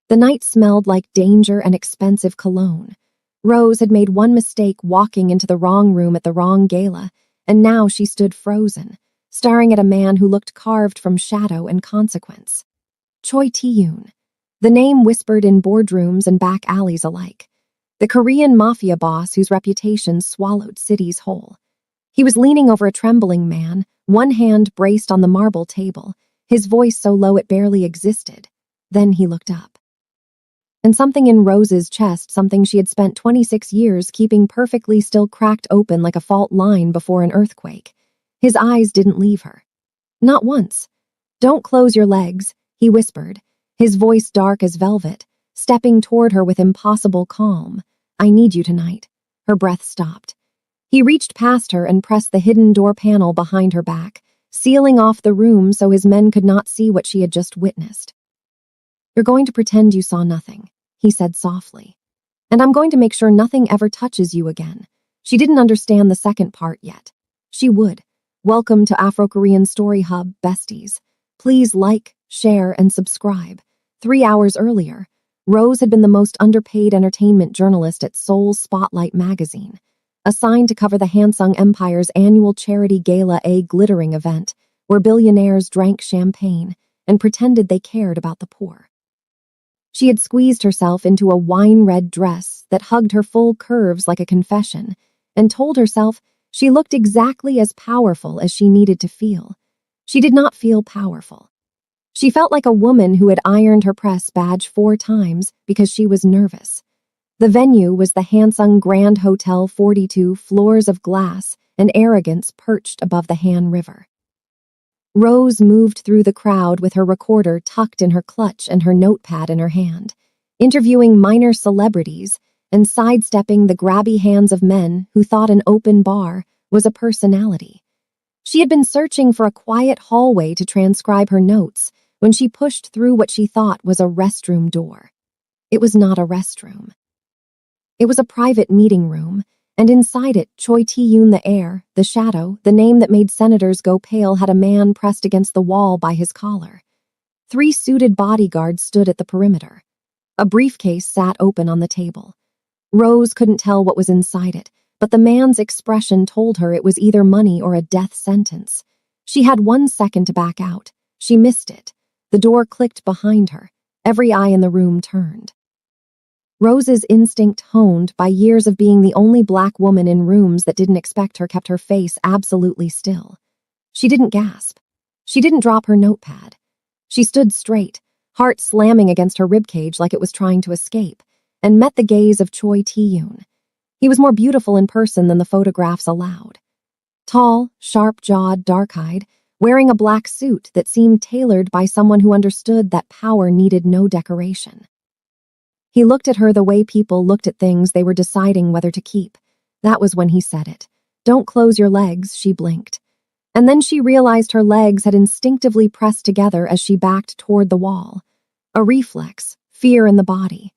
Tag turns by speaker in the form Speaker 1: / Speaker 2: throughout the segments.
Speaker 1: The night smelled like danger and expensive cologne. Rose had made one mistake walking into the wrong room at the wrong gala, and now she stood frozen, staring at a man who looked carved from shadow and consequence. Choi Tae-yoon. The name whispered in boardrooms and back alleys alike. The Korean mafia boss whose reputation swallowed cities whole. He was leaning over a trembling man, one hand braced on the marble table, his voice so low it barely existed. Then he looked up. And something in Rose's chest, something she had spent 26 years keeping perfectly still, cracked open like a fault line before an earthquake. His eyes didn't leave her. Not once. "Don't close your legs," he whispered, his voice dark as velvet, stepping toward her with impossible calm. "I need you tonight." Her breath stopped. He reached past her and pressed the hidden door panel behind her back, sealing off the room so his men could not see what she had just witnessed. "You're going to pretend you saw nothing," he said softly. "And I'm going to make sure nothing ever touches you again." She didn't understand the second part yet. She would. Welcome to Afro-Korean Story Hub, besties. Please like, share, and subscribe. 3 hours earlier, Rose had been the most underpaid entertainment journalist at Seoul's Spotlight magazine, assigned to cover the Hansung Empire's annual charity gala, a glittering event where billionaires drank champagne and pretended they cared about the poor. She had squeezed herself into a wine-red dress that hugged her full curves like a confession, and told herself she looked exactly as powerful as she needed to feel. She did not feel powerful. She felt like a woman who had ironed her press badge 4 times because she was nervous. The venue was the Hansung Grand Hotel, 42 floors of glass and arrogance perched above the Han River. Rose moved through the crowd with her recorder tucked in her clutch and her notepad in her hand, interviewing minor celebrities and sidestepping the grabby hands of men who thought an open bar was a personality. She had been searching for a quiet hallway to transcribe her notes when she pushed through what she thought was a restroom door. It was not a restroom. It was a private meeting room, and inside it, Choi Tae-yoon, the heir, the shadow, the name that made senators go pale, had a man pressed against the wall by his collar. 3 suited bodyguards stood at the perimeter. A briefcase sat open on the table. Rose couldn't tell what was inside it, but the man's expression told her it was either money or a death sentence. She had 1 second to back out. She missed it. The door clicked behind her. Every eye in the room turned. Rose's instinct, honed by years of being the only black woman in rooms that didn't expect her, kept her face absolutely still. She didn't gasp. She didn't drop her notepad. She stood straight, heart slamming against her ribcage like it was trying to escape, and met the gaze of Choi Tae-yoon. He was more beautiful in person than the photographs allowed. Tall, sharp-jawed, dark-eyed, wearing a black suit that seemed tailored by someone who understood that power needed no decoration. He looked at her the way people looked at things they were deciding whether to keep. That was when he said it. "Don't close your legs," she blinked. And then she realized her legs had instinctively pressed together as she backed toward the wall. A reflex, fear in the body.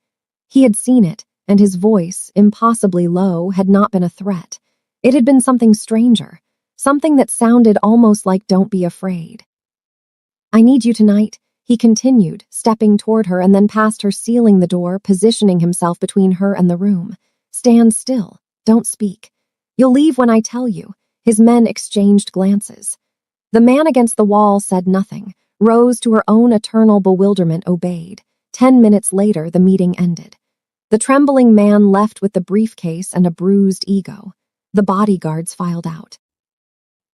Speaker 1: He had seen it, and his voice, impossibly low, had not been a threat. It had been something stranger, something that sounded almost like "don't be afraid." "I need you tonight," he continued, stepping toward her and then past her, sealing the door, positioning himself between her and the room. "Stand still. Don't speak. You'll leave when I tell you." His men exchanged glances. The man against the wall said nothing. Rose, to her own eternal bewilderment, obeyed. 10 minutes later, the meeting ended. The trembling man left with the briefcase and a bruised ego. The bodyguards filed out.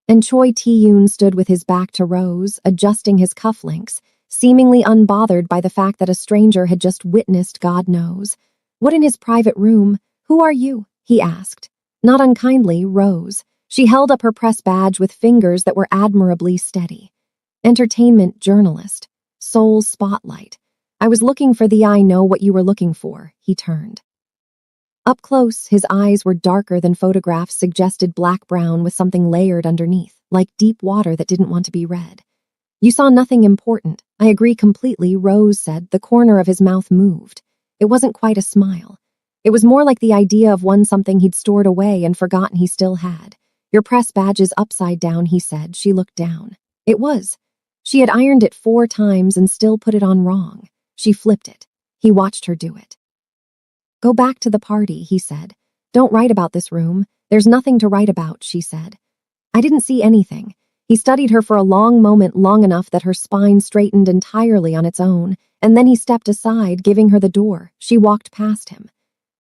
Speaker 1: And Choi Tae-yoon stood with his back to Rose, adjusting his cufflinks, seemingly unbothered by the fact that a stranger had just witnessed God knows what in his private room. "Who are you?" he asked. Not unkindly, Rose. She held up her press badge with fingers that were admirably steady. "Entertainment journalist. Seoul's Spotlight. I was looking for the I know what you were looking for." He turned. Up close, his eyes were darker than photographs suggested, black-brown with something layered underneath, like deep water that didn't want to be read. "You saw nothing important." "I agree completely," Rose said. The corner of his mouth moved. It wasn't quite a smile. It was more like the idea of something he'd stored away and forgotten he still had. "Your press badge is upside down," he said. She looked down. It was. She had ironed it 4 times and still put it on wrong. She flipped it. He watched her do it. Go back to the party, he said. Don't write about this room. There's nothing to write about, she said. I didn't see anything. He studied her for a long moment, long enough that her spine straightened entirely on its own, and then he stepped aside, giving her the door. She walked past him.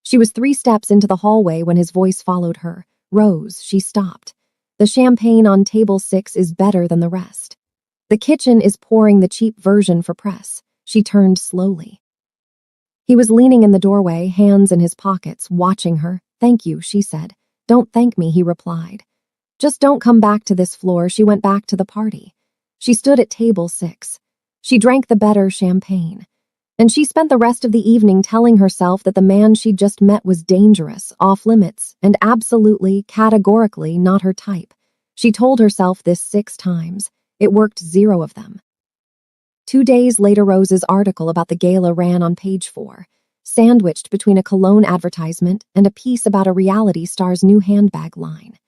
Speaker 1: She was 3 steps into the hallway when his voice followed her. Rose, she stopped. The champagne on table 6 is better than the rest. The kitchen is pouring the cheap version for press. She turned slowly. He was leaning in the doorway, hands in his pockets, watching her. Thank you, she said. Don't thank me, he replied. Just don't come back to this floor. She went back to the party. She stood at table 6. She drank the better champagne. And she spent the rest of the evening telling herself that the man she'd just met was dangerous, off limits, and absolutely, categorically not her type. She told herself this 6 times. It worked 0 of them. 2 days later, Rose's article about the gala ran on page 4, sandwiched between a cologne advertisement and a piece about a reality star's new handbag line.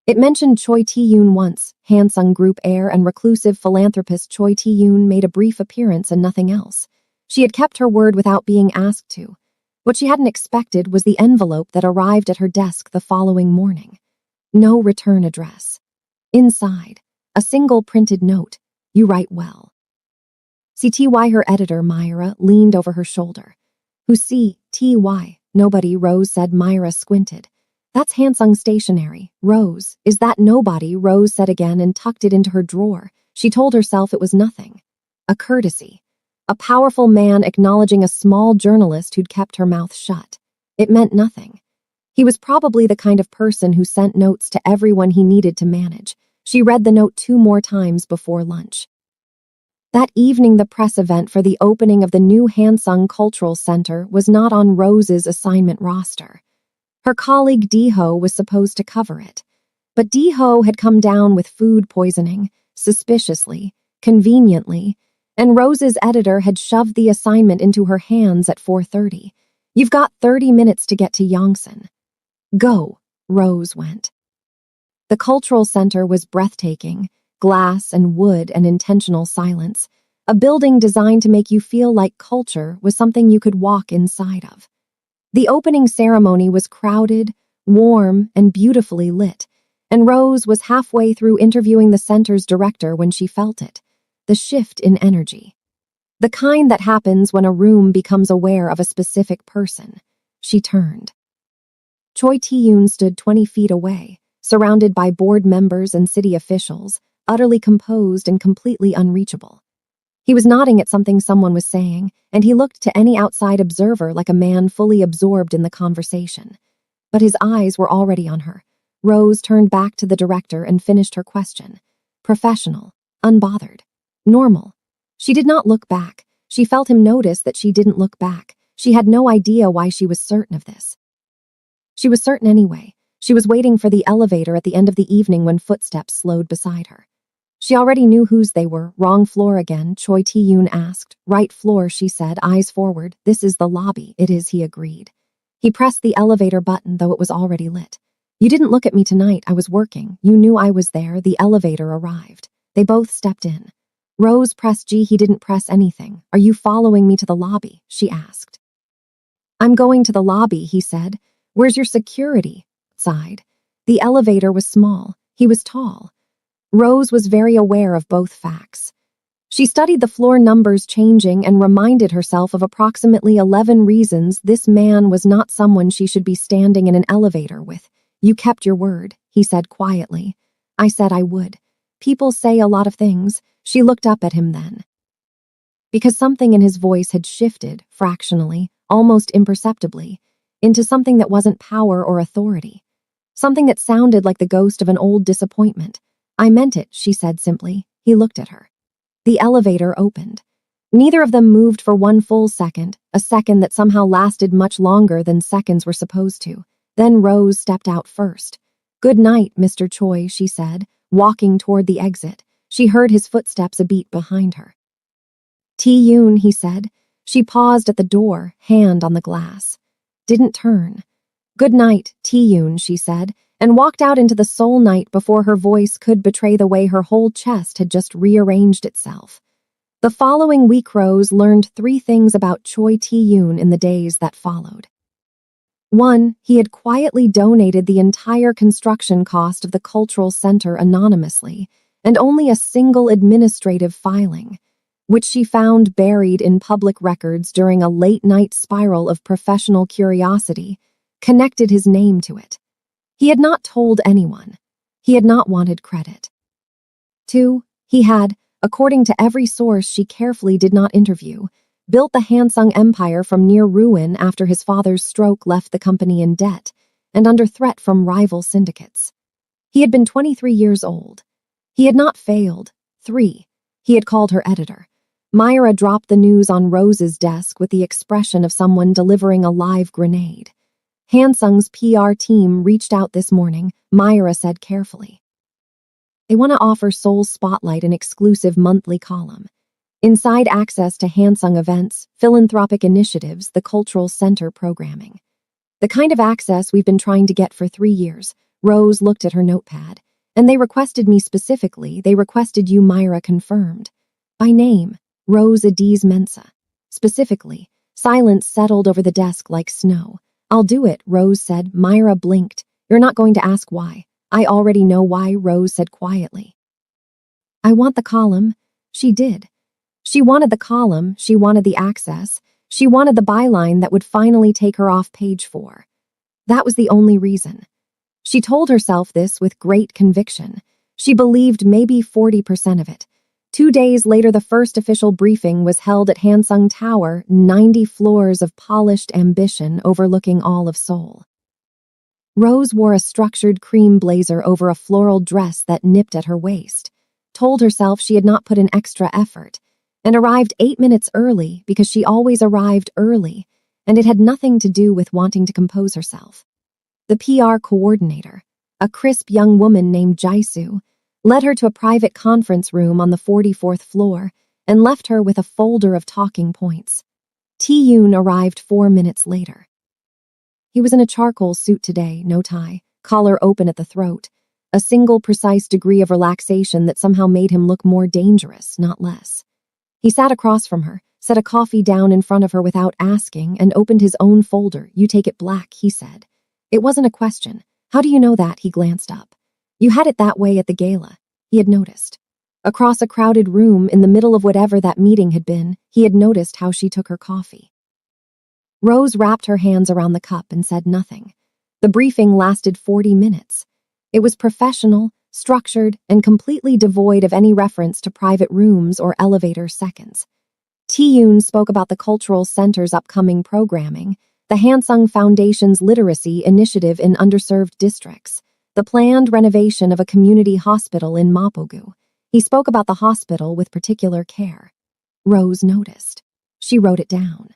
Speaker 1: It mentioned Choi Tae-yoon once. Hansung Group heir and reclusive philanthropist Choi Tae-yoon made a brief appearance and nothing else. She had kept her word without being asked to. What she hadn't expected was the envelope that arrived at her desk the following morning. No return address. Inside, a single printed note. You write well. CTY, her editor, Myra, leaned over her shoulder. Who's CTY? Nobody, Rose said. Myra squinted. That's Hansung Stationery. Rose, is that nobody? Rose said again and tucked it into her drawer. She told herself it was nothing. A courtesy. A powerful man acknowledging a small journalist who'd kept her mouth shut. It meant nothing. He was probably the kind of person who sent notes to everyone he needed to manage. She read the note 2 more times before lunch. That evening, the press event for the opening of the new Hansung Cultural Center was not on Rose's assignment roster. Her colleague Dee-ho was supposed to cover it. But Dee-ho had come down with food poisoning, suspiciously, conveniently, and Rose's editor had shoved the assignment into her hands at 4:30. You've got 30 minutes to get to Yongsan. Go, Rose went. The cultural center was breathtaking, glass and wood and intentional silence, a building designed to make you feel like culture was something you could walk inside of. The opening ceremony was crowded, warm, and beautifully lit, and Rose was halfway through interviewing the center's director when she felt it, the shift in energy. The kind that happens when a room becomes aware of a specific person. She turned. Choi Tae-yoon stood 20 feet away, surrounded by board members and city officials, utterly composed and completely unreachable. He was nodding at something someone was saying, and he looked to any outside observer like a man fully absorbed in the conversation. But his eyes were already on her. Rose turned back to the director and finished her question. Professional, unbothered, normal. She did not look back. She felt him notice that she didn't look back. She had no idea why she was certain of this. She was certain anyway. She was waiting for the elevator at the end of the evening when footsteps slowed beside her. She already knew whose they were. Wrong floor again, Choi Tae-yoon asked. Right floor, she said, eyes forward. This is the lobby. It is, he agreed. He pressed the elevator button, though it was already lit. You didn't look at me tonight. I was working. You knew I was there. The elevator arrived. They both stepped in. Rose pressed G. He didn't press anything. Are you following me to the lobby? She asked. I'm going to the lobby, he said. Where's your security? Sighed. The elevator was small. He was tall. Rose was very aware of both facts. She studied the floor numbers changing and reminded herself of approximately 11 reasons this man was not someone she should be standing in an elevator with. You kept your word, he said quietly. I said I would. People say a lot of things. She looked up at him then. Because something in his voice had shifted, fractionally, almost imperceptibly, into something that wasn't power or authority. Something that sounded like the ghost of an old disappointment. I meant it, she said simply. He looked at her. The elevator opened. Neither of them moved for one full second, a second that somehow lasted much longer than seconds were supposed to. Then Rose stepped out first. Good night, Mr. Choi, she said, walking toward the exit. She heard his footsteps a beat behind her. Tae-yoon, he said. She paused at the door, hand on the glass. Didn't turn. Good night, Tae-yoon, she said, and walked out into the soul night before her voice could betray the way her whole chest had just rearranged itself. The following week, Rose learned 3 things about Choi Tae-yoon in the days that followed. 1. He had quietly donated the entire construction cost of the cultural center anonymously, and only a single administrative filing, which she found buried in public records during a late-night spiral of professional curiosity, connected his name to it. He had not told anyone. He had not wanted credit. 2. He had, according to every source she carefully did not interview, built the Hansung empire from near ruin after his father's stroke left the company in debt and under threat from rival syndicates. He had been 23 years old. He had not failed. 3. He had called her editor. Myra dropped the news on Rose's desk with the expression of someone delivering a live grenade. Hansung's PR team reached out this morning, Myra said carefully. They want to offer Seoul Spotlight an exclusive monthly column. Inside access to Hansung events, philanthropic initiatives, the cultural center programming. The kind of access we've been trying to get for 3 years. Rose looked at her notepad. And they requested me specifically. They requested you, Myra confirmed. By name, Rose Adiz Mensa. Specifically, silence settled over the desk like snow. I'll do it, Rose said. Myra blinked. You're not going to ask why. I already know why, Rose said quietly. I want the column. She did. She wanted the column, she wanted the access, she wanted the byline that would finally take her off page 4. That was the only reason. She told herself this with great conviction. She believed maybe 40% of it. 2 days later, the first official briefing was held at Hansung Tower, 90 floors of polished ambition overlooking all of Seoul. Rose wore a structured cream blazer over a floral dress that nipped at her waist, told herself she had not put in extra effort, and arrived 8 minutes early because she always arrived early, and it had nothing to do with wanting to compose herself. The PR coordinator, a crisp young woman named Jaisu, led her to a private conference room on the 44th floor and left her with a folder of talking points. Tae-yoon arrived 4 minutes later. He was in a charcoal suit today, no tie, collar open at the throat, a single precise degree of relaxation that somehow made him look more dangerous, not less. He sat across from her, set a coffee down in front of her without asking, and opened his own folder. You take it black, he said. It wasn't a question. How do you know that? He glanced up. You had it that way at the gala, he had noticed. Across a crowded room, in the middle of whatever that meeting had been, he had noticed how she took her coffee. Rose wrapped her hands around the cup and said nothing. The briefing lasted 40 minutes. It was professional, structured, and completely devoid of any reference to private rooms or elevator seconds. Tae-yoon spoke about the cultural center's upcoming programming, the Hansung Foundation's literacy initiative in underserved districts, the planned renovation of a community hospital in Mapogu. He spoke about the hospital with particular care. Rose noticed. She wrote it down.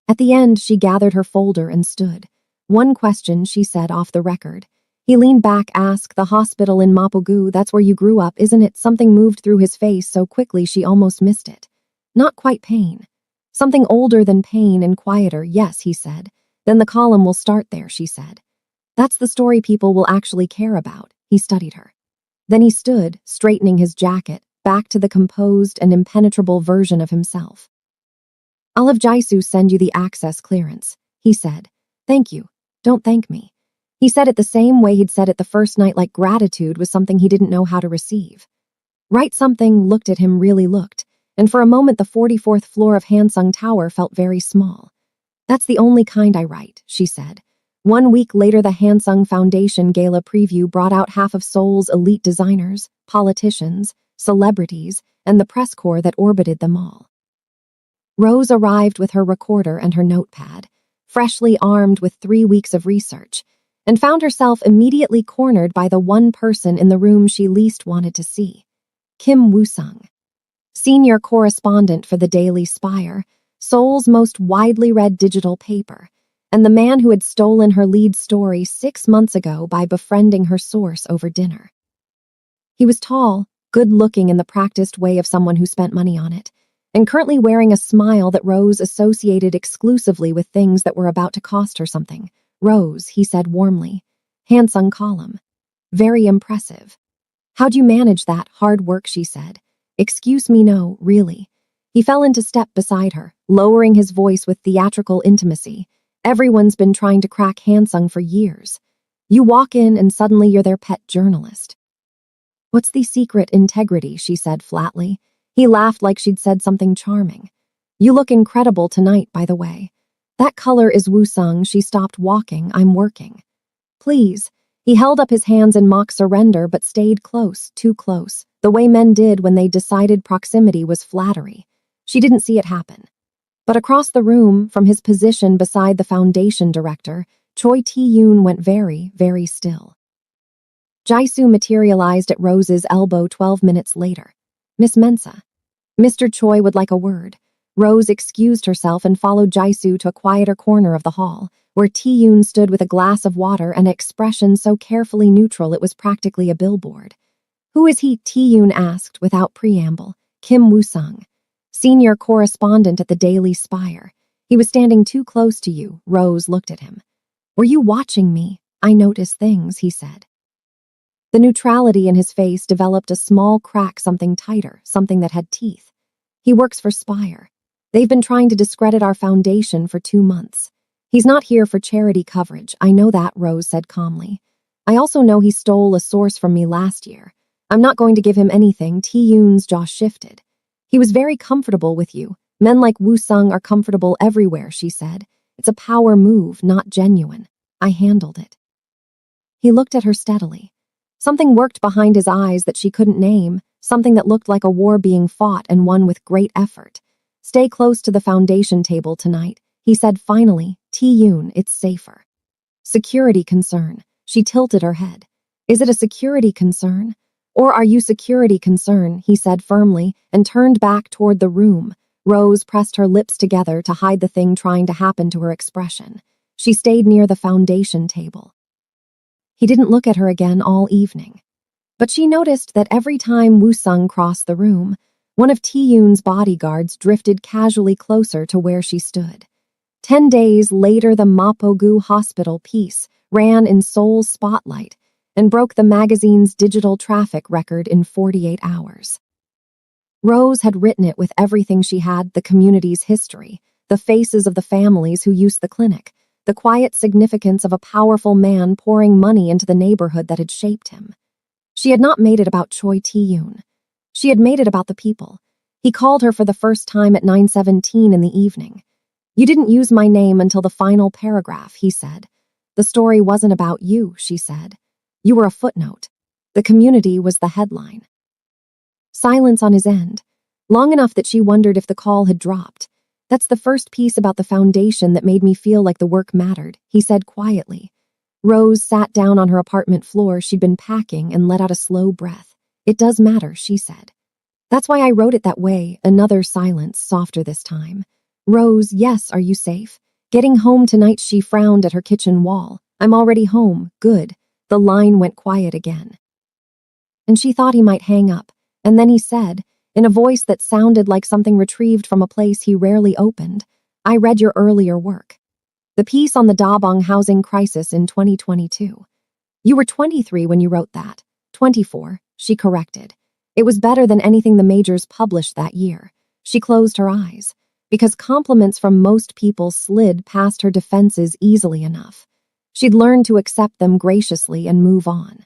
Speaker 1: At the end, she gathered her folder and stood. One question, she said off the record. He leaned back, asked, the hospital in Mapogu, that's where you grew up, isn't it? Something moved through his face so quickly she almost missed it. Not quite pain. Something older than pain and quieter, yes, he said. Then the column will start there, she said. That's the story people will actually care about. He studied her. Then he stood, straightening his jacket, back to the composed and impenetrable version of himself. I'll have Jaisu send you the access clearance, he said. Thank you. Don't thank me. He said it the same way he'd said it the first night, like gratitude was something he didn't know how to receive. Write something, looked at him, really looked, and for a moment the 44th floor of Hansung Tower felt very small. That's the only kind I write, she said. 1 week later, the Hansung Foundation Gala preview brought out half of Seoul's elite designers, politicians, celebrities, and the press corps that orbited them all. Rose arrived with her recorder and her notepad, freshly armed with 3 weeks of research, and found herself immediately cornered by the one person in the room she least wanted to see, Kim Woo-sung. Senior correspondent for the Daily Spire, Seoul's most widely read digital paper, and the man who had stolen her lead story 6 months ago by befriending her source over dinner. He was tall, good-looking in the practiced way of someone who spent money on it, and currently wearing a smile that Rose associated exclusively with things that were about to cost her something. Rose, he said warmly. Hansung column. Very impressive. How'd you manage that? Hard work, she said. Excuse me, no, really. He fell into step beside her, lowering his voice with theatrical intimacy. Everyone's been trying to crack Hansung for years. You walk in and suddenly you're their pet journalist. What's the secret? Integrity, she said flatly. He laughed like she'd said something charming. You look incredible tonight, by the way. That color is Wusung. She stopped walking. I'm working. Please. He held up his hands in mock surrender but stayed close, too close, the way men did when they decided proximity was flattery. She didn't see it happen. But across the room, from his position beside the foundation director, Choi Tae-yoon went very, very still. Jisoo materialized at Rose's elbow 12 minutes later. Miss Mensah. Mr. Choi would like a word. Rose excused herself and followed Jisoo to a quieter corner of the hall, where Tae-yoon stood with a glass of water and an expression so carefully neutral it was practically a billboard. Who is he? Tae-yoon asked without preamble. Kim Woo-sung, senior correspondent at the Daily Spire. He was standing too close to you. Rose looked at him. Were you watching me? I notice things, he said. The neutrality in his face developed a small crack, something tighter, something that had teeth. He works for Spire. They've been trying to discredit our foundation for 2 months. He's not here for charity coverage. I know that, Rose said calmly. I also know he stole a source from me last year. I'm not going to give him anything. Tae-yoon's jaw shifted. He was very comfortable with you. Men like Woo-sung are comfortable everywhere, she said. It's a power move, not genuine. I handled it. He looked at her steadily. Something worked behind his eyes that she couldn't name, something that looked like a war being fought and won with great effort. Stay close to the foundation table tonight, he said finally. Tae-yoon, it's safer. Security concern. She tilted her head. Is it a security concern? Or are you security concern, he said firmly, and turned back toward the room. Rose pressed her lips together to hide the thing trying to happen to her expression. She stayed near the foundation table. He didn't look at her again all evening. But she noticed that every time Woo-sung crossed the room, one of Tae-yoon's bodyguards drifted casually closer to where she stood. 10 days later, the Mapogu Hospital piece ran in Seoul's spotlight and broke the magazine's digital traffic record in 48 hours. Rose had written it with everything she had: the community's history, the faces of the families who used the clinic, the quiet significance of a powerful man pouring money into the neighborhood that had shaped him. She had not made it about Choi Tae-yoon. She had made it about the people. He called her for the first time at 9:17 in the evening. You didn't use my name until the final paragraph, he said. The story wasn't about you, she said. You were a footnote. The community was the headline. Silence on his end, long enough that she wondered if the call had dropped. That's the first piece about the foundation that made me feel like the work mattered, he said quietly. Rose sat down on her apartment floor she'd been packing and let out a slow breath. It does matter, she said. That's why I wrote it that way. Another silence, softer this time. Rose, yes, are you safe? Getting home tonight? She frowned at her kitchen wall. I'm already home, good. The line went quiet again. And she thought he might hang up, and then he said, in a voice that sounded like something retrieved from a place he rarely opened, I read your earlier work. The piece on the Dabong housing crisis in 2022. You were 23 when you wrote that. 24, she corrected. It was better than anything the majors published that year. She closed her eyes, because compliments from most people slid past her defenses easily enough. She'd learned to accept them graciously and move on.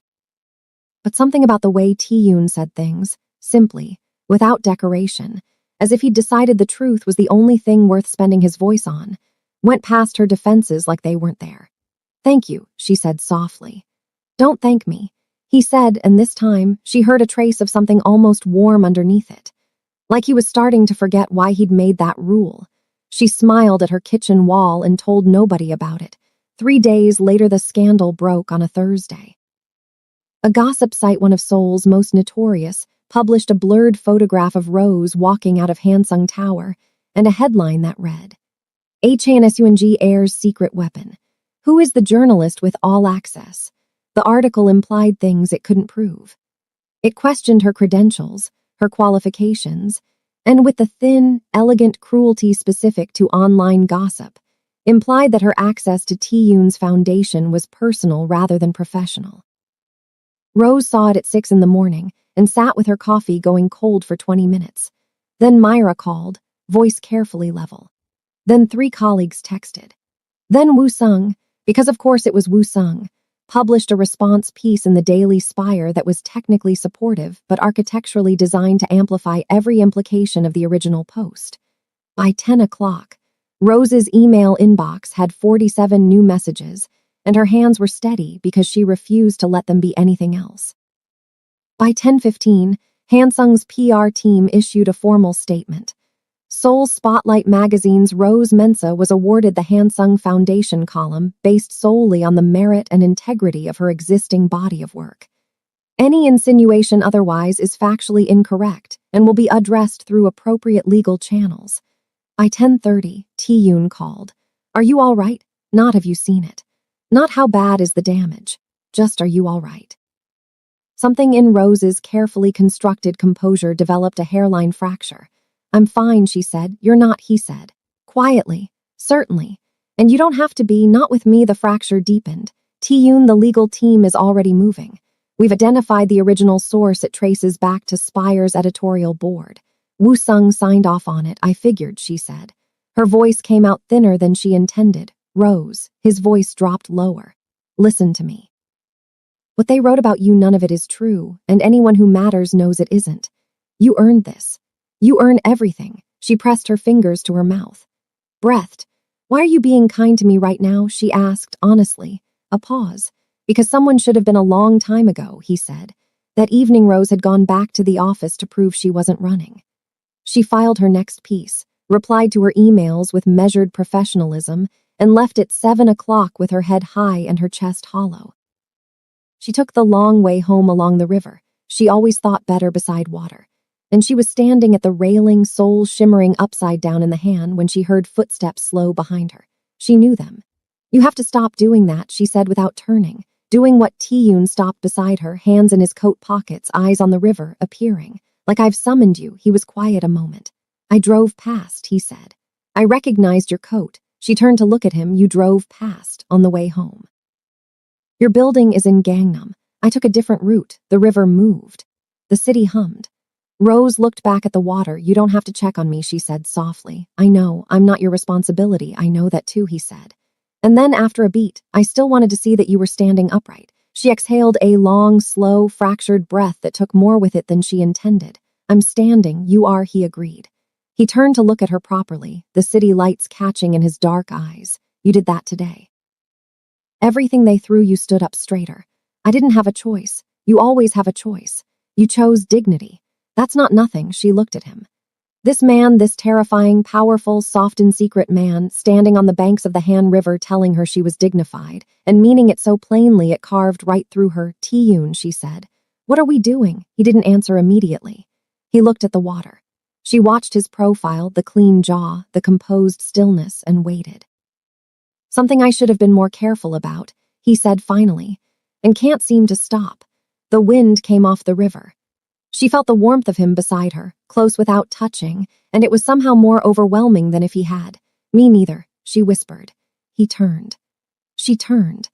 Speaker 1: But something about the way Tae-yoon said things, simply, without decoration, as if he'd decided the truth was the only thing worth spending his voice on, went past her defenses like they weren't there. Thank you, she said softly. Don't thank me, he said, and this time she heard a trace of something almost warm underneath it. Like he was starting to forget why he'd made that rule. She smiled at her kitchen wall and told nobody about it. 3 days later, the scandal broke on a Thursday. A gossip site, one of Seoul's most notorious, published a blurred photograph of Rose walking out of Hansung Tower and a headline that read, HANSUNG airs secret weapon. Who is the journalist with all access? The article implied things it couldn't prove. It questioned her credentials, her qualifications, and with the thin, elegant cruelty specific to online gossip, implied that her access to Tae-yoon's foundation was personal rather than professional. Rose saw it at 6 in the morning, and sat with her coffee going cold for 20 minutes. Then Myra called, voice carefully level. Then 3 colleagues texted. Then Wu Sung, because of course it was Wu Sung, published a response piece in the Daily Spire that was technically supportive but architecturally designed to amplify every implication of the original post. By 10 o'clock, Rose's email inbox had 47 new messages, and her hands were steady because she refused to let them be anything else. By 10:15, Hansung's PR team issued a formal statement. Seoul Spotlight magazine's Rose Mensa was awarded the Hansung Foundation column based solely on the merit and integrity of her existing body of work. Any insinuation otherwise is factually incorrect and will be addressed through appropriate legal channels. By 10:30, Tae-yoon called. Are you all right? Not have you seen it. Not how bad is the damage. Just are you all right? Something in Rose's carefully constructed composure developed a hairline fracture. I'm fine, she said. You're not, he said. Quietly. Certainly. And you don't have to be, not with me. The fracture deepened. Tae-yoon, the legal team is already moving. We've identified the original source. It traces back to Spire's editorial board. Wu Sung signed off on it, I figured, she said. Her voice came out thinner than she intended. Rose, his voice dropped lower. Listen to me. What they wrote about you, none of it is true, and anyone who matters knows it isn't. You earned this. You earn everything. She pressed her fingers to her mouth. Breathed. Why are you being kind to me right now? She asked, honestly. A pause. Because someone should have been a long time ago, he said. That evening Rose had gone back to the office to prove she wasn't running. She filed her next piece, replied to her emails with measured professionalism, and left at 7 o'clock with her head high and her chest hollow. She took the long way home along the river. She always thought better beside water. And she was standing at the railing, soul shimmering upside down in the hand when she heard footsteps slow behind her. She knew them. You have to stop doing that, she said without turning, doing what. Tae-yoon stopped beside her, hands in his coat pockets, eyes on the river, appearing. Like I've summoned you. He was quiet a moment. I drove past, he said. I recognized your coat. She turned to look at him. You drove past on the way home. Your building is in Gangnam. I took a different route. The river moved. The city hummed. Rose looked back at the water. You don't have to check on me, she said softly. I know, I'm not your responsibility. I know that too, he said. And then after a beat, I still wanted to see that you were standing upright. She exhaled a long, slow, fractured breath that took more with it than she intended. I'm standing, you are, he agreed. He turned to look at her properly, the city lights catching in his dark eyes. You did that today. Everything they threw you stood up straighter. I didn't have a choice. You always have a choice. You chose dignity. That's not nothing, she looked at him. This man, this terrifying, powerful, soft and secret man, standing on the banks of the Han River telling her she was dignified, and meaning it so plainly it carved right through her. Tae-yoon, she said. What are we doing? He didn't answer immediately. He looked at the water. She watched his profile, the clean jaw, the composed stillness, and waited. Something I should have been more careful about, he said finally, and can't seem to stop. The wind came off the river. She felt the warmth of him beside her, close without touching, and it was somehow more overwhelming than if he had. Me neither, she whispered. He turned. She turned.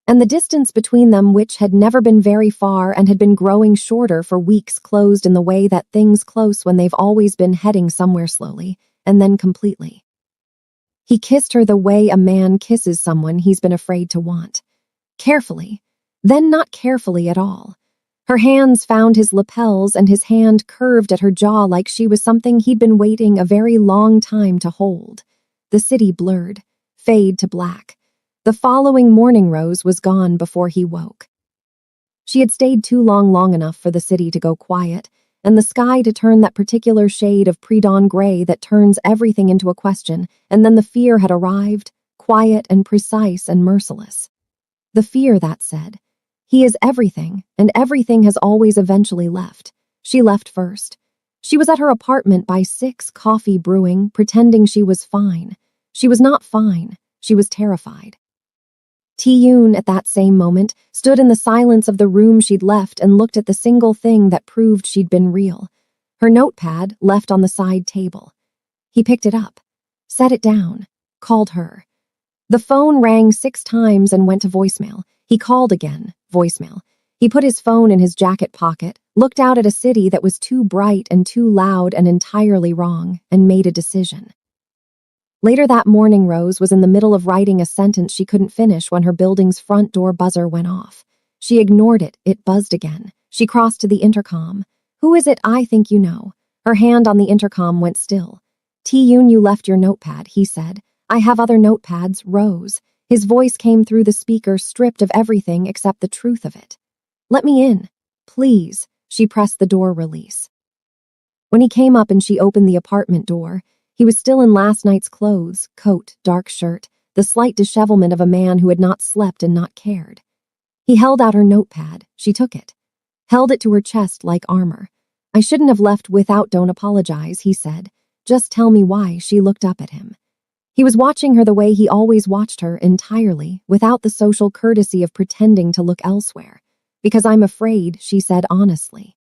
Speaker 1: And the distance between them, which had never been very far and had been growing shorter for weeks, closed in the way that things close when they've always been heading somewhere slowly, and then completely. He kissed her the way a man kisses someone he's been afraid to want. Carefully, then not carefully at all. Her hands found his lapels and his hand curved at her jaw like she was something he'd been waiting a very long time to hold. The city blurred, fade to black. The following morning Rose was gone before he woke. She had stayed too long enough for the city to go quiet, and the sky to turn that particular shade of pre-dawn gray that turns everything into a question, and then the fear had arrived, quiet and precise and merciless. The fear that said, he is everything, and everything has always eventually left. She left first. She was at her apartment by 6, coffee brewing, pretending she was fine. She was not fine. She was terrified. Tae-yoon, at that same moment, stood in the silence of the room she'd left and looked at the single thing that proved she'd been real. Her notepad, left on the side table. He picked it up, set it down, called her. The phone rang 6 times and went to voicemail. He called again, voicemail. He put his phone in his jacket pocket, looked out at a city that was too bright and too loud and entirely wrong, and made a decision. Later that morning, Rose was in the middle of writing a sentence she couldn't finish when her building's front door buzzer went off. She ignored it. It buzzed again. She crossed to the intercom. "Who is it? I think you know." Her hand on the intercom went still. "T-Yoon, you left your notepad," he said. "I have other notepads, Rose." His voice came through the speaker, stripped of everything except the truth of it. "Let me in, please." She pressed the door release. When he came up and she opened the apartment door, he was still in last night's clothes, coat, dark shirt, the slight dishevelment of a man who had not slept and not cared. He held out her notepad. She took it, held it to her chest like armor. "I shouldn't have left without. Don't apologize," he said. "Just tell me why." She looked up at him. He was watching her the way he always watched her, entirely, without the social courtesy of pretending to look elsewhere. "Because I'm afraid," she said honestly.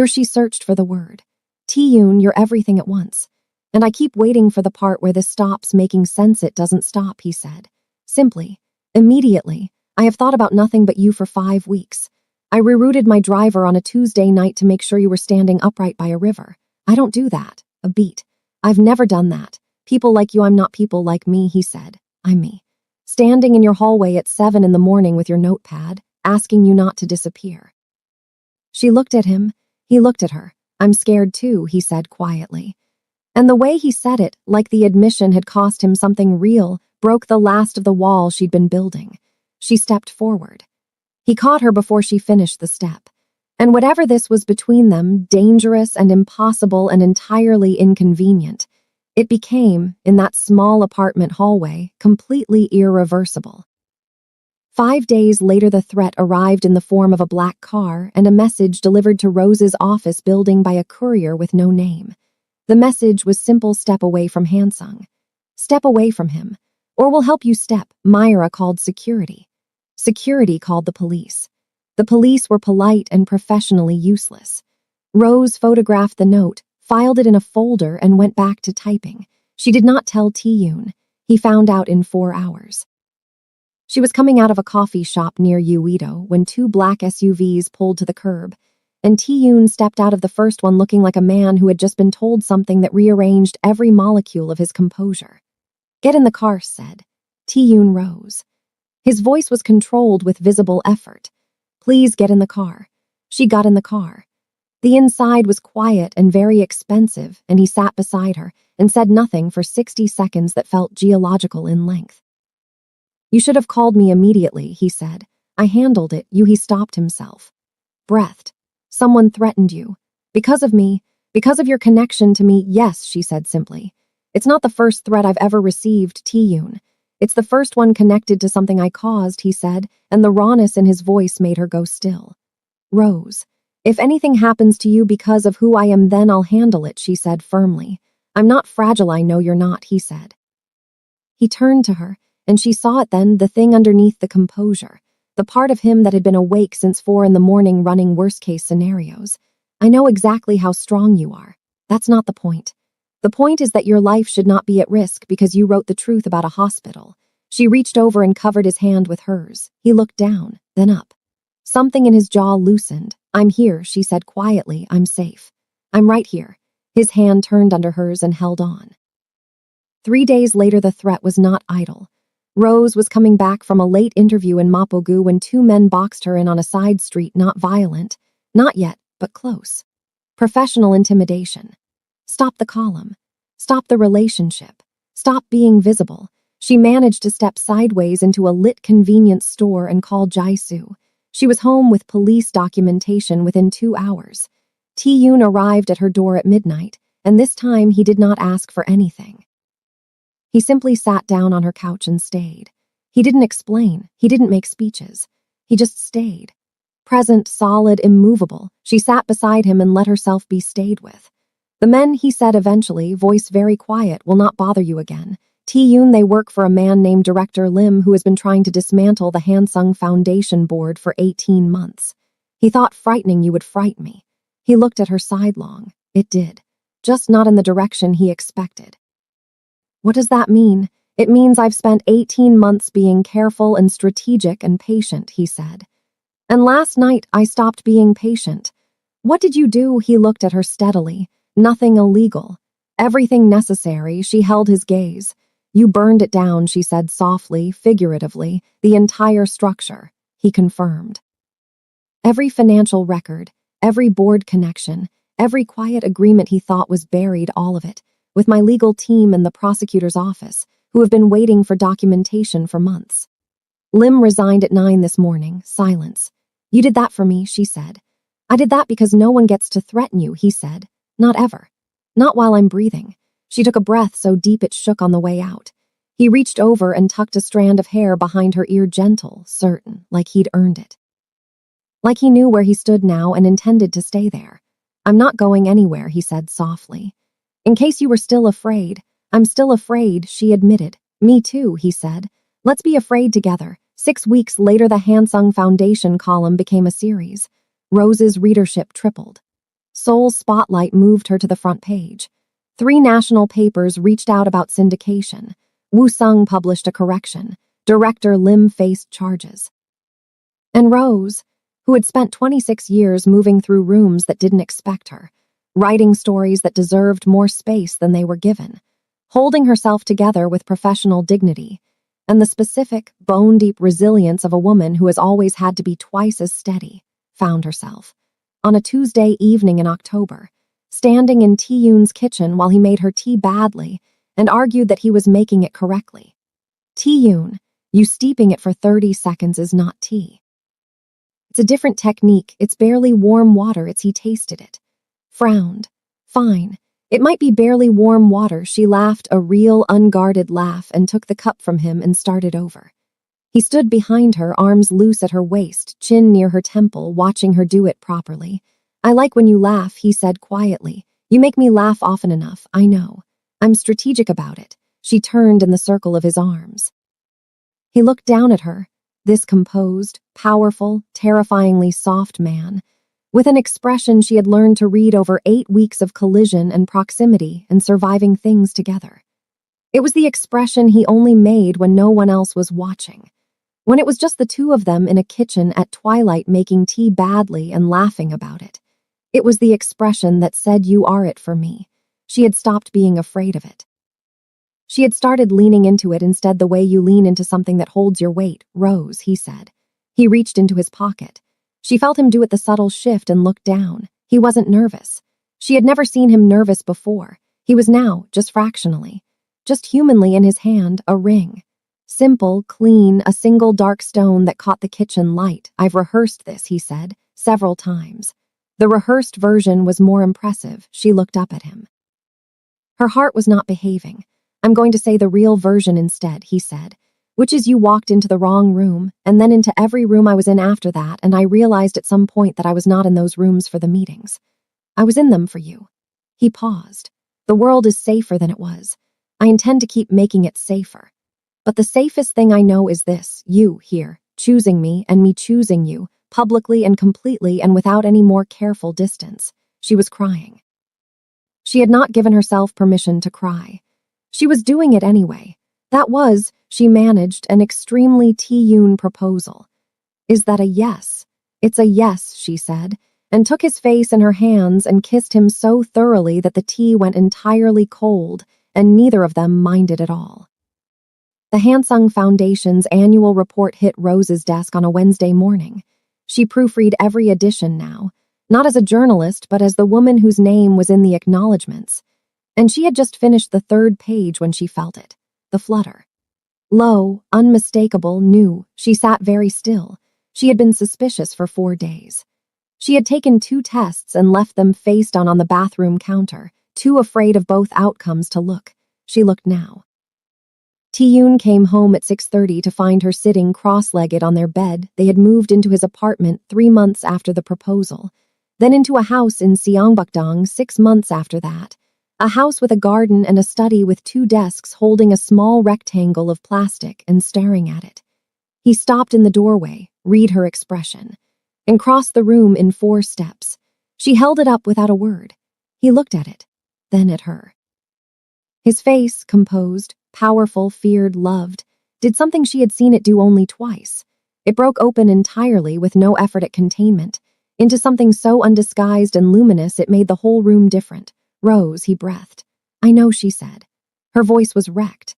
Speaker 1: She searched for the word. "T-Yoon, you're everything at once. And I keep waiting for the part where this stops making sense." "It doesn't stop," he said. Simply, immediately. "I have thought about nothing but you for 5 weeks. I rerouted my driver on a Tuesday night to make sure you were standing upright by a river. I don't do that. A beat. I've never done that. People like you. I'm not people like me," he said. "I'm me. Standing in your hallway at 7 in the morning with your notepad, asking you not to disappear." She looked at him. He looked at her. "I'm scared too," he said quietly. And the way he said it, like the admission had cost him something real, broke the last of the wall she'd been building. She stepped forward. He caught her before she finished the step. And whatever this was between them, dangerous and impossible and entirely inconvenient, it became, in that small apartment hallway, completely irreversible. 5 days later, the threat arrived in the form of a black car and a message delivered to Rose's office building by a courier with no name. The message was simple: "Step away from Hansung. Step away from him, or we'll help you step." Myra called security. Security called the police. The police were polite and professionally useless. Rose photographed the note, filed it in a folder, and went back to typing. She did not tell T-Yoon. He found out in 4 hours. She was coming out of a coffee shop near Uedo when 2 black SUVs pulled to the curb, and T-Yoon stepped out of the first one looking like a man who had just been told something that rearranged every molecule of his composure. "Get in the car," said. T-Yoon rose. His voice was controlled with visible effort. "Please get in the car." She got in the car. The inside was quiet and very expensive, and he sat beside her and said nothing for 60 seconds that felt geological in length. "You should have called me immediately," he said. "I handled it." He stopped himself. Breathed. "Someone threatened you. Because of me. Because of your connection to me." "Yes," she said simply. "It's not the first threat I've ever received, T-Yoon. It's the first one connected to something I caused," he said, and the rawness in his voice made her go still. "Rose, if anything happens to you because of who I am, then I'll handle it," she said firmly. "I'm not fragile." "I know you're not," he said. He turned to her, and she saw it then, the thing underneath the composure, the part of him that had been awake since 4 in the morning running worst-case scenarios. "I know exactly how strong you are. That's not the point. The point is that your life should not be at risk because you wrote the truth about a hospital." She reached over and covered his hand with hers. He looked down, then up. Something in his jaw loosened. "I'm here," she said quietly. "I'm safe. I'm right here." His hand turned under hers and held on. 3 days later, the threat was not idle. Rose was coming back from a late interview in Mapogu when 2 men boxed her in on a side street, not violent, not yet, but close. Professional intimidation. Stop the column. Stop the relationship. Stop being visible. She managed to step sideways into a lit convenience store and call Jaisu. She was home with police documentation within 2 hours. T-Yoon arrived at her door at midnight, and this time he did not ask for anything. He simply sat down on her couch and stayed. He didn't explain. He didn't make speeches. He just stayed. Present, solid, immovable, she sat beside him and let herself be stayed with. "The men," he said eventually, voice very quiet, "will not bother you again. T-Yoon, they work for a man named Director Lim who has been trying to dismantle the Hansung Foundation board for 18 months. He thought frightening you would fright me." He looked at her sidelong. It did. Just not in the direction he expected. "What does that mean?" "It means I've spent 18 months being careful and strategic and patient," he said. And last night I stopped being patient. What did you do? He looked at her steadily. Nothing illegal. Everything necessary. She held his gaze. You burned it down, she said softly, figuratively, the entire structure. He confirmed. Every financial record, every board connection, every quiet agreement he thought was buried, all of it, with my legal team and the prosecutor's office, who have been waiting for documentation for months. Lim resigned at 9 this morning. Silence. You did that for me, she said. I did that because no one gets to threaten you, he said. Not ever. Not while I'm breathing. She took a breath so deep it shook on the way out. He reached over and tucked a strand of hair behind her ear, gentle, certain, like he'd earned it. Like he knew where he stood now and intended to stay there. I'm not going anywhere, he said softly. In case you were still afraid. I'm still afraid, she admitted. Me too, he said. Let's be afraid together. 6 weeks later, the Hansung Foundation column became a series. Rose's readership tripled. Seoul's spotlight moved her to the front page. 3 national papers reached out about syndication. Woo-sung published a correction. Director Lim faced charges. And Rose, who had spent 26 years moving through rooms that didn't expect her, writing stories that deserved more space than they were given, holding herself together with professional dignity, and the specific, bone-deep resilience of a woman who has always had to be twice as steady, found herself, on a Tuesday evening in October, standing in Tae-yoon's kitchen while he made her tea badly and argued that he was making it correctly. Tae-yoon, you steeping it for 30 seconds is not tea. It's a different technique. It's barely warm water. He tasted it. Frowned. Fine. It might be barely warm water. She laughed a real, unguarded laugh and took the cup from him and started over. He stood behind her, arms loose at her waist, chin near her temple, watching her do it properly. I like when you laugh, he said quietly. You make me laugh often enough, I know. I'm strategic about it. She turned in the circle of his arms. He looked down at her, this composed, powerful, terrifyingly soft man, with an expression she had learned to read over 8 weeks of collision and proximity and surviving things together. It was the expression he only made when no one else was watching, when it was just the two of them in a kitchen at twilight making tea badly and laughing about it. It was the expression that said, you are it for me. She had stopped being afraid of it. She had started leaning into it instead, the way you lean into something that holds your weight. Rose, he said. He reached into his pocket. She felt him do it, the subtle shift, and looked down. He wasn't nervous. She had never seen him nervous before. He was now, just fractionally, just humanly, in his hand, a ring. Simple, clean, a single dark stone that caught the kitchen light. I've rehearsed this, he said, several times. The rehearsed version was more impressive. She looked up at him. Her heart was not behaving. I'm going to say the real version instead, he said, which is you walked into the wrong room, and then into every room I was in after that, and I realized at some point that I was not in those rooms for the meetings. I was in them for you. He paused. The world is safer than it was. I intend to keep making it safer. But the safest thing I know is this, you here, choosing me and me choosing you, publicly and completely and without any more careful distance. She was crying. She had not given herself permission to cry. She was doing it anyway. That was, she managed, an extremely Tae-yoon proposal. Is that a yes? It's a yes, she said, and took his face in her hands and kissed him so thoroughly that the tea went entirely cold, and neither of them minded at all. The Hansung Foundation's annual report hit Rose's desk on a Wednesday morning. She proofread every edition now, not as a journalist, but as the woman whose name was in the acknowledgments. And she had just finished the 3rd page when she felt it, the flutter. Low, unmistakable, new. She sat very still. She had been suspicious for 4 days. She had taken 2 tests and left them face down on the bathroom counter, too afraid of both outcomes to look. She looked now. Tae-yoon came home at 6:30 to find her sitting cross-legged on their bed. They had moved into his apartment 3 months after the proposal, then into a house in Seongbukdong 6 months after that. A house with a garden and a study with 2 desks holding a small rectangle of plastic and staring at it. He stopped in the doorway, read her expression, and crossed the room in 4 steps. She held it up without a word. He looked at it, then at her. His face, composed, powerful, feared, loved, did something she had seen it do only twice. It broke open entirely with no effort at containment, into something so undisguised and luminous it made the whole room different. "Rose," he breathed. "I know," she said. Her voice was wrecked.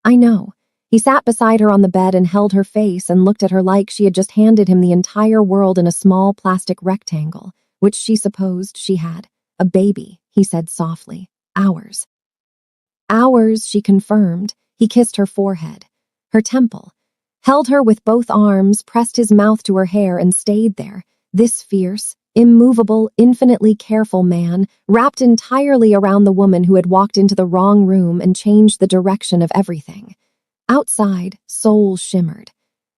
Speaker 1: "I know." He sat beside her on the bed and held her face and looked at her like she had just handed him the entire world in a small plastic rectangle, which she supposed she had. "A baby," he said softly. "Ours." "Ours," she confirmed. He kissed her forehead, her temple, held her with both arms, pressed his mouth to her hair and stayed there. This fierce, immovable, infinitely careful man, wrapped entirely around the woman who had walked into the wrong room and changed the direction of everything. Outside, Seoul shimmered.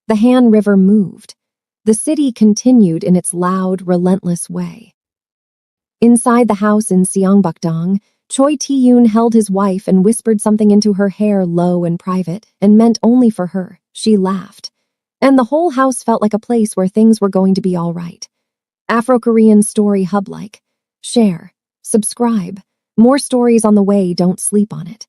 Speaker 1: The Han River moved. The city continued in its loud, relentless way. Inside the house in Seongbukdong, Choi Tae-yoon held his wife and whispered something into her hair, low and private, and meant only for her. She laughed. And the whole house felt like a place where things were going to be all right. Afro-Korean Story Hub like. Share. Subscribe. More stories on the way, don't sleep on it.